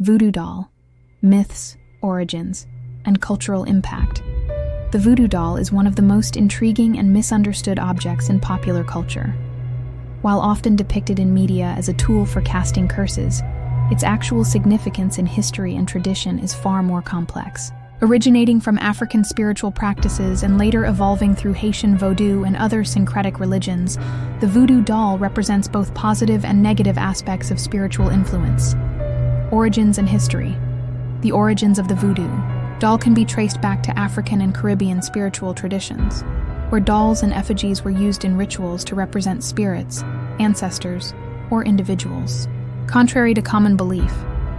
Voodoo doll, myths, origins, and cultural impact. The voodoo doll is one of the most intriguing and misunderstood objects in popular culture. While often depicted in media as a tool for casting curses, its actual significance in history and tradition is far more complex. Originating from African spiritual practices and later evolving through Haitian Vodou and other syncretic religions, the voodoo doll represents both positive and negative aspects of spiritual influence. Origins and history. The origins of the voodoo doll can be traced back to African and Caribbean spiritual traditions, where dolls and effigies were used in rituals to represent spirits, ancestors, or individuals. Contrary to common belief,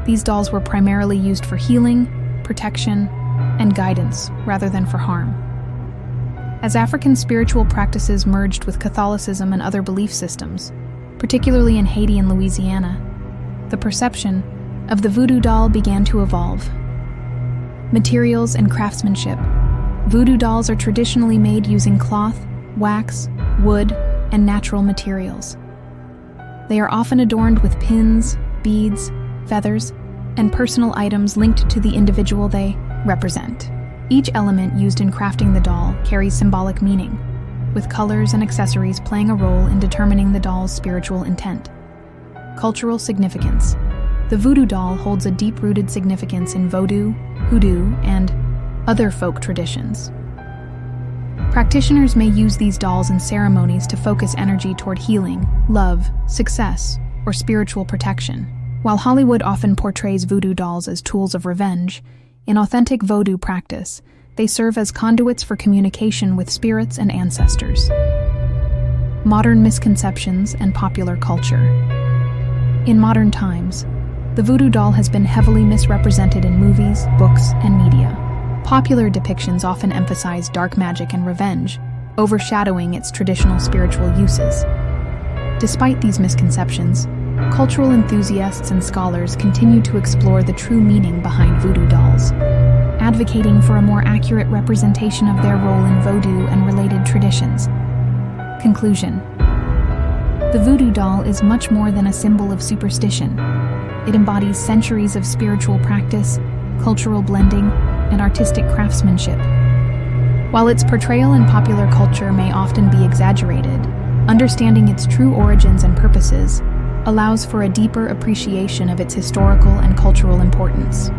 these dolls were primarily used for healing, protection, and guidance rather than for harm. As African spiritual practices merged with Catholicism and other belief systems, particularly in Haiti and Louisiana, the perception of the voodoo doll began to evolve. Materials and craftsmanship. Voodoo dolls are traditionally made using cloth, wax, wood, and natural materials. They are often adorned with pins, beads, feathers, and personal items linked to the individual they represent. Each element used in crafting the doll carries symbolic meaning, with colors and accessories playing a role in determining the doll's spiritual intent. Cultural significance. The voodoo doll holds a deep-rooted significance in Vodou, Hoodoo, and other folk traditions. Practitioners may use these dolls in ceremonies to focus energy toward healing, love, success, or spiritual protection. While Hollywood often portrays voodoo dolls as tools of revenge, in authentic Vodou practice, they serve as conduits for communication with spirits and ancestors. Modern misconceptions and popular culture. In modern times, the voodoo doll has been heavily misrepresented in movies, books, and media. Popular depictions often emphasize dark magic and revenge, overshadowing its traditional spiritual uses. Despite these misconceptions, cultural enthusiasts and scholars continue to explore the true meaning behind voodoo dolls, advocating for a more accurate representation of their role in Vodou and related traditions. Conclusion. The voodoo doll is much more than a symbol of superstition. It embodies centuries of spiritual practice, cultural blending, and artistic craftsmanship. While its portrayal in popular culture may often be exaggerated, understanding its true origins and purposes allows for a deeper appreciation of its historical and cultural importance.